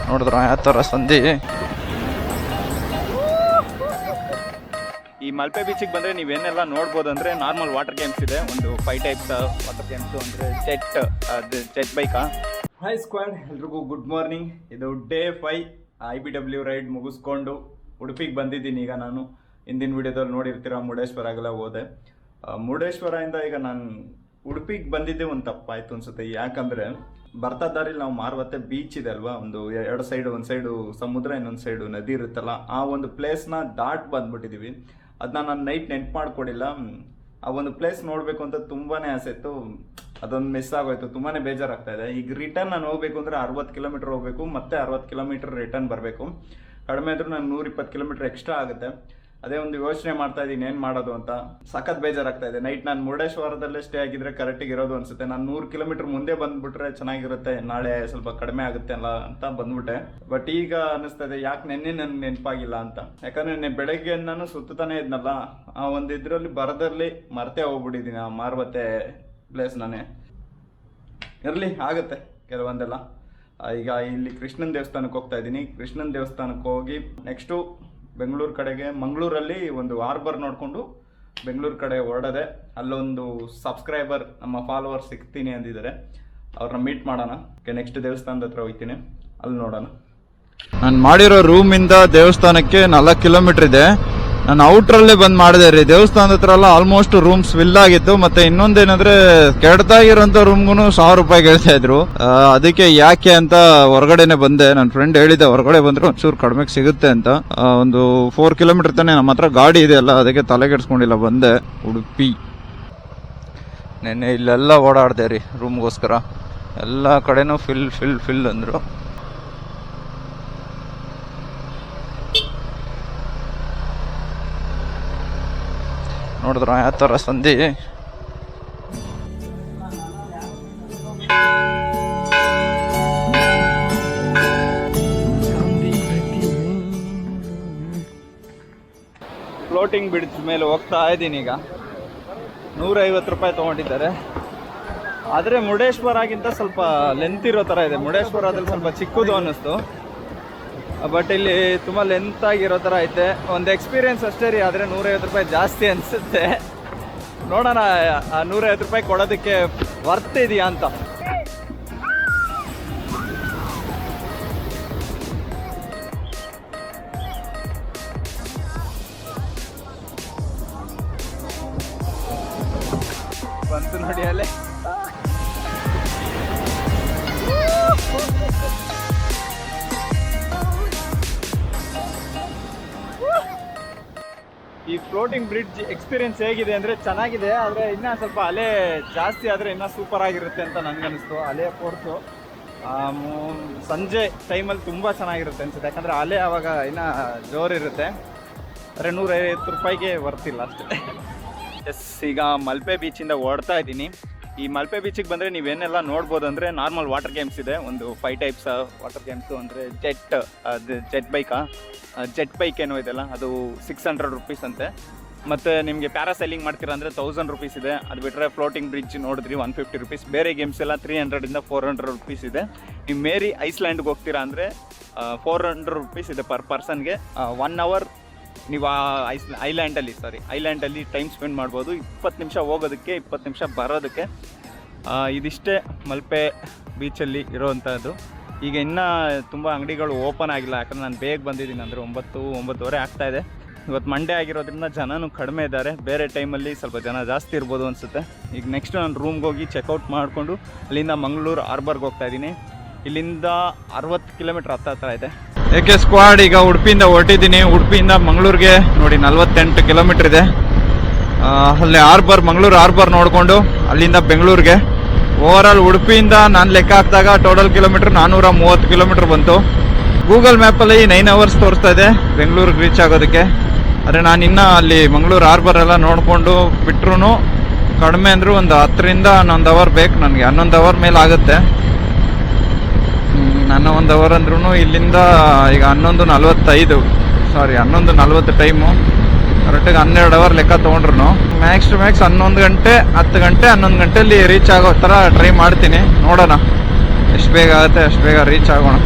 ನೋಡಿದ್ರ ಯಾವ ಥರ ಸಂಧಿ. ಈ ಮಲ್ಪೆ ಬೀಚಿಗೆ ಬಂದರೆ ನೀವೇನೆಲ್ಲ ನೋಡ್ಬೋದು ಅಂದರೆ ನಾರ್ಮಲ್ ವಾಟರ್ ಗೇಮ್ಸ್ ಇದೆ, ಒಂದು 5 ಟೈಪ್ಸ್ ವಾಟರ್ ಗೇಮ್ಸು. ಅಂದರೆ ಜೆಟ್ ಬೈಕಾ. ಹಾಯ್ ಸ್ಕ್ವಾಡ್, ಎಲ್ರಿಗೂ ಗುಡ್ ಮಾರ್ನಿಂಗ್. ಇದು ಡೇ 5 IBW ರೈಡ್ ಮುಗಿಸ್ಕೊಂಡು ಉಡುಪಿಗೆ ಬಂದಿದ್ದೀನಿ. ಈಗ ನಾನು ಹಿಂದಿನ ವಿಡಿಯೋದಲ್ಲಿ ನೋಡಿರ್ತೀರ, ಮುರುಡೇಶ್ವರಗೆಲ್ಲ ಹೋದೆ. ಮುರುಡೇಶ್ವರದಿಂದ ಈಗ ನಾನು ಉಡುಪಿಗೆ ಬಂದಿದ್ದೆ ಒಂದು ತಪ್ಪಾಯ್ತು ಅನ್ಸುತ್ತೆ. ಯಾಕಂದರೆ ಬರ್ತಾ ದಾರಿಲಿ ನಾವು ಮಾರ್ವತ್ತೆ ಬೀಚ್ ಇದೆ ಅಲ್ವಾ, ಒಂದು 2 ಸೈಡು, ಒಂದು ಸೈಡು ಸಮುದ್ರ, ಇನ್ನೊಂದು ಸೈಡು ನದಿ ಇರುತ್ತಲ್ಲ, ಆ ಒಂದು ಪ್ಲೇಸ್ನ ದಾಟ್ ಬಂದ್ಬಿಟ್ಟಿದ್ದೀವಿ. ಅದನ್ನ ನಾನು ನೈಟ್ ನೆನ್ಪು ಮಾಡ್ಕೊಡಿಲ್ಲ. ಆ ಒಂದು ಪ್ಲೇಸ್ ನೋಡಬೇಕು ಅಂತ ತುಂಬಾ ಆಸೆ ಇತ್ತು, ಅದೊಂದು ಮಿಸ್ ಆಗೋಯ್ತು. ತುಂಬಾ ಬೇಜಾರಾಗ್ತಾ ಇದೆ. ಈಗ ರಿಟರ್ನ್ ನಾನು ಹೋಗ್ಬೇಕು ಅಂದರೆ 60 ಕಿಲೋಮೀಟರ್ ಹೋಗ್ಬೇಕು, ಮತ್ತೆ 60 ಕಿಲೋಮೀಟರ್ ರಿಟರ್ನ್ ಬರಬೇಕು. ಕಡಿಮೆ ಆದರೂ ನಾನು 120 ಕಿಲೋಮೀಟರ್ ಎಕ್ಸ್ಟ್ರಾ ಆಗುತ್ತೆ. ಅದೇ ಒಂದು ಯೋಚನೆ ಮಾಡ್ತಾ ಇದ್ದೀನಿ ಏನು ಮಾಡೋದು ಅಂತ. ಸಖತ್ ಬೇಜಾರಾಗ್ತಾ ಇದೆ. ನೈಟ್ ನಾನು ಮುರುಡೇಶ್ವರದಲ್ಲೇ ಸ್ಟೇ ಆಗಿದ್ರೆ ಕರೆಕ್ಟಿಗೆ ಇರೋದು ಅನ್ಸುತ್ತೆ. ನಾನು 100 ಕಿಲೋಮೀಟರ್ ಮುಂದೆ ಬಂದ್ಬಿಟ್ರೆ ಚೆನ್ನಾಗಿರುತ್ತೆ, ನಾಳೆ ಸ್ವಲ್ಪ ಕಡಿಮೆ ಆಗುತ್ತೆ ಅಲ್ಲ ಅಂತ ಬಂದ್ಬಿಟ್ಟೆ. ಬಟ್ ಈಗ ಅನಿಸ್ತಾ ಇದೆ ಯಾಕೆ ನೆನ್ನೆ ನನ್ಗೆ ನೆನಪಾಗಿಲ್ಲ ಅಂತ. ಯಾಕಂದ್ರೆ ನೆನ್ನೆ ಬೆಳಗ್ಗೆ ನಾನು ಸುತ್ತಾನೆ ಇದ್ನಲ್ಲ, ಆ ಒಂದು ಇದರಲ್ಲಿ ಬರದಲ್ಲಿ ಮರ್ತೇ ಹೋಗ್ಬಿಟ್ಟಿದ್ದೀನಿ ಆ ಮಾರ್ವತ್ತೆ ಪ್ಲೇಸ್. ನಾನೇ ಇರಲಿ, ಆಗುತ್ತೆ ಕೆಲವೊಂದೆಲ್ಲ. ಈಗ ಇಲ್ಲಿ ಕೃಷ್ಣನ ದೇವಸ್ಥಾನಕ್ಕೆ ಹೋಗ್ತಾ ಇದ್ದೀನಿ. ಕೃಷ್ಣನ ದೇವಸ್ಥಾನಕ್ಕೆ ಹೋಗಿ ನೆಕ್ಸ್ಟು ಬೆಂಗಳೂರು ಕಡೆಗೆ, ಮಂಗಳೂರಲ್ಲಿ ಒಂದು ಹಾರ್ಬರ್ ನೋಡಿಕೊಂಡು ಬೆಂಗಳೂರು ಕಡೆ ಹೊರಡದೆ. ಅಲ್ಲೊಂದು ಸಬ್ಸ್ಕ್ರೈಬರ್, ನಮ್ಮ ಫಾಲೋವರ್ ಸಿಗ್ತೀನಿ ಅಂದಿದ್ದಾರೆ, ಅವ್ರನ್ನ ಮೀಟ್ ಮಾಡೋಣ. ನೆಕ್ಸ್ಟ್ ದೇವಸ್ಥಾನದ ಹತ್ರ ಹೋಗ್ತೀನಿ, ಅಲ್ಲಿ ನೋಡೋಣ. ನಾನು ಮಾಡಿರೋ ರೂಮಿಂದ ದೇವಸ್ಥಾನಕ್ಕೆ 4 ಕಿಲೋಮೀಟರ್ ಇದೆ. ನಾನು ಔಟ್ರಲ್ಲೇ ಬಂದು ಮಾಡಿದೆ ರೀ. ದೇವಸ್ಥಾನದ ಹತ್ರ ಎಲ್ಲ ಆಲ್ಮೋಸ್ಟ್ ರೂಮ್ಸ್ ಫಿಲ್ ಆಗಿತ್ತು. ಮತ್ತೆ ಇನ್ನೊಂದೇನಂದ್ರೆ ಕೆಡ್ತಾಗಿರೋಂಥ ರೂಮ್ಗೂ 1000 ರೂಪಾಯಿ ಹೇಳ್ತಾ ಇದ್ರು. ಅದಕ್ಕೆ ಯಾಕೆ ಅಂತ ಹೊರಗಡೆನೆ ಬಂದೆ. ನನ್ನ ಫ್ರೆಂಡ್ ಹೇಳಿದೆ ಹೊರಗಡೆ ಬಂದ್ರೆ ಒಂಚೂರು ಕಡಿಮೆಗೆ ಸಿಗುತ್ತೆ ಅಂತ. ಒಂದು 4 ಕಿಲೋಮೀಟರ್ ತಾನೆ, ನಮ್ಮ ಹತ್ರ ಗಾಡಿ ಇದೆ ಅಲ್ಲ, ಅದಕ್ಕೆ ತಲೆಗೆಡ್ಸ್ಕೊಂಡಿಲ್ಲ ಬಂದೆ. ಉಡುಪಿ ನೆನ್ನೆ ಇಲ್ಲೆಲ್ಲ ಓಡಾಡ್ದೆ ರೀ ರೂಮ್ಗೋಸ್ಕರ. ಎಲ್ಲ ಕಡೆನೂ ಫಿಲ್ ಫಿಲ್ ಫಿಲ್ ಅಂದ್ರು. ನೋಡಿದ್ರ ಯಾವ ಥರ ಸಂಧಿ. ಫ್ಲೋಟಿಂಗ್ ಬ್ರಿಡ್ಜ್ ಮೇಲೆ ಹೋಗ್ತಾ ಇದ್ದೀನಿ. ಈಗ 150 ರೂಪಾಯಿ ತೊಗೊಂಡಿದ್ದಾರೆ. ಆದರೆ ಮುರುಡೇಶ್ವರಗಿಂತ ಸ್ವಲ್ಪ ಲೆಂತ್ ಇರೋ ಥರ ಇದೆ. ಮುರುಡೇಶ್ವರದಲ್ಲಿ ಸ್ವಲ್ಪ ಚಿಕ್ಕದು ಅನ್ನಿಸ್ತು, ಬಟ್ ಇಲ್ಲಿ ತುಂಬ ಲೆಂತ್ ಆಗಿರೋ ಥರ ಐತೆ. ಒಂದು ಎಕ್ಸ್ಪೀರಿಯನ್ಸ್ ಅಷ್ಟೇ ರೀ, ಆದರೆ 150 ರೂಪಾಯಿ ಜಾಸ್ತಿ ಅನಿಸುತ್ತೆ. ನೋಡೋಣ ಆ 150 ರೂಪಾಯಿ ಕೊಡೋದಕ್ಕೆ ವರ್ತ್ ಇದೆಯಾ ಅಂತ. ಬಂತು ನೋಡಿ ಅಲ್ಲೇ. ಈ ಫ್ಲೋಟಿಂಗ್ ಬ್ರಿಡ್ಜ್ ಎಕ್ಸ್ಪೀರಿಯನ್ಸ್ ಹೇಗಿದೆ ಅಂದರೆ ಚೆನ್ನಾಗಿದೆ, ಆದರೆ ಇನ್ನೂ ಸ್ವಲ್ಪ ಅಲೆ ಜಾಸ್ತಿ ಆದರೆ ಇನ್ನೂ ಸೂಪರ್ ಆಗಿರುತ್ತೆ ಅಂತ ನನಗನ್ನಿಸ್ತು. ಅಲೆ ಫೋರ್ಸು ಸಂಜೆ ಟೈಮಲ್ಲಿ ತುಂಬ ಚೆನ್ನಾಗಿರುತ್ತೆ ಅನ್ಸುತ್ತೆ. ಯಾಕಂದರೆ ಅಲೆ ಆವಾಗ ಇನ್ನೂ ಜೋರಿರುತ್ತೆ. ಆದರೆ 150 ರೂಪಾಯಿಗೆ ವರ್ತಿಲ್ಲ ಅಷ್ಟೇ. ಎಸ್, ಈಗ ಮಲ್ಪೆ ಬೀಚಿಂದ ಓಡ್ತಾ ಇದ್ದೀನಿ. ಈ ಮಲ್ಪೆ ಬೀಚಿಗೆ ಬಂದರೆ ನೀವೇನೆಲ್ಲ ನೋಡ್ಬೋದು ಅಂದರೆ ನಾರ್ಮಲ್ ವಾಟರ್ ಗೇಮ್ಸ್ ಇದೆ, ಒಂದು 5 ಟೈಪ್ಸ್ ವಾಟರ್ ಗೇಮ್ಸು. ಅಂದರೆ ಜೆಟ್ ಬೈಕಾ, ಜೆಟ್ ಬೈಕ್ ಏನೋ ಇದೆಲ್ಲ, ಅದು 600 ರುಪೀಸ್ ಅಂತೆ. ಮತ್ತು ನಿಮಗೆ ಪ್ಯಾರಾಸೈಲಿಂಗ್ ಮಾಡ್ತೀರಾ ಅಂದರೆ 1000 ರುಪೀಸ್ ಇದೆ. ಅದು ಬಿಟ್ಟರೆ ಫ್ಲೋಟಿಂಗ್ ಬ್ರಿಡ್ಜ್ ನೋಡಿದ್ರಿ 150 ರುಪೀಸ್. ಬೇರೆ ಗೇಮ್ಸ್ ಎಲ್ಲ 300 400 ರುಪೀಸ್ ಇದೆ. ನೀವು ಮೇರಿ ಐಸ್ಲ್ಯಾಂಡ್ಗೆ ಹೋಗ್ತೀರಾ ಅಂದರೆ 400 ರುಪೀಸ್ ಇದೆ ಪರ್ ಪರ್ಸನ್ಗೆ. 1 ಅವರ್ ನೀವು ಆ ಐಲ್ಯಾಂಡಲ್ಲಿ ಟೈಮ್ ಸ್ಪೆಂಡ್ ಮಾಡ್ಬೋದು. 20 ನಿಮಿಷ ಹೋಗೋದಕ್ಕೆ, 20 ನಿಮಿಷ ಬರೋದಕ್ಕೆ. ಇದಿಷ್ಟೇ ಮಲ್ಪೆ ಬೀಚಲ್ಲಿ ಇರೋವಂಥದ್ದು. ಈಗ ಇನ್ನೂ ತುಂಬ ಅಂಗಡಿಗಳು ಓಪನ್ ಆಗಿಲ್ಲ, ಯಾಕಂದರೆ ನಾನು ಬೇಗ ಬಂದಿದ್ದೀನಿ. ಅಂದರೆ 9-9:30 ಆಗ್ತಾಯಿದೆ. ಇವತ್ತು ಮಂಡೇ ಆಗಿರೋದ್ರಿಂದ ಜನನೂ ಕಡಿಮೆ ಇದ್ದಾರೆ. ಬೇರೆ ಟೈಮಲ್ಲಿ ಸ್ವಲ್ಪ ಜನ ಜಾಸ್ತಿ ಇರ್ಬೋದು ಅನಿಸುತ್ತೆ. ಈಗ ನೆಕ್ಸ್ಟ್ ನಾನು ರೂಮ್ಗೆ ಹೋಗಿ ಚೆಕ್ಔಟ್ ಮಾಡಿಕೊಂಡು ಅಲ್ಲಿಂದ ಮಂಗಳೂರು ಹಾರ್ಬರ್ಗೆ ಹೋಗ್ತಾ ಇದ್ದೀನಿ. ಇಲ್ಲಿಂದ 60 ಕಿಲೋಮೀಟರ್ ಹತ್ರ ಇದೆ. ಏಕೆ ಸ್ಕ್ವಾಡ್, ಈಗ ಉಡುಪಿಯಿಂದ ಹೊರಟಿದ್ದೀನಿ. ಉಡುಪಿಯಿಂದ ಮಂಗಳೂರಿಗೆ ನೋಡಿ 48 ಕಿಲೋಮೀಟರ್ ಇದೆ. ಅಲ್ಲಿ ಮಂಗಳೂರು ಹಾರ್ಬರ್ ನೋಡಿಕೊಂಡು ಅಲ್ಲಿಂದ ಬೆಂಗಳೂರಿಗೆ. ಓವರಾಲ್ ಉಡುಪಿಯಿಂದ ನಾನು ಲೆಕ್ಕ ಹಾಕಿದಾಗ ಟೋಟಲ್ ಕಿಲೋಮೀಟರ್ 430 ಕಿಲೋಮೀಟರ್ ಬಂತು. ಗೂಗಲ್ ಮ್ಯಾಪಲ್ಲಿ 9 ಅವರ್ಸ್ ತೋರಿಸ್ತಾ ಇದೆ ಬೆಂಗಳೂರಿಗೆ ರೀಚ್ ಆಗೋದಕ್ಕೆ. ಆದರೆ ನಾನು ಇನ್ನೂ ಅಲ್ಲಿ ಮಂಗಳೂರು ಹಾರ್ಬರ್ ಎಲ್ಲ ನೋಡಿಕೊಂಡು ಬಿಟ್ರು ಕಡಿಮೆ ಅಂದರೂ ಒಂದು 10ರಿಂದ 11 ಅವರ್ ಬೇಕು ನನಗೆ. 11 ಅವರ್ ಮೇಲೆ ಆಗುತ್ತೆ. ನನ್ನ 1 ಅವರ್ ಅಂದ್ರೂ ಇಲ್ಲಿಂದ ಈಗ 11:40 ಟೈಮು. ಕರೆಕ್ಟಾಗಿ 12 ಅವರ್ ಲೆಕ್ಕ ತೊಗೊಂಡ್ರು ಮ್ಯಾಕ್ಸ್ ಟು ಮ್ಯಾಕ್ಸ್ 11 ಗಂಟೆ 10 ಗಂಟೆ 11 ಗಂಟೆಯಲ್ಲಿ ರೀಚ್ ಆಗೋ ಥರ ಟ್ರೈ ಮಾಡ್ತೀನಿ. ನೋಡೋಣ ಎಷ್ಟು ಬೇಗ ಆಗುತ್ತೆ ಅಷ್ಟು ಬೇಗ ರೀಚ್ ಆಗೋಣ.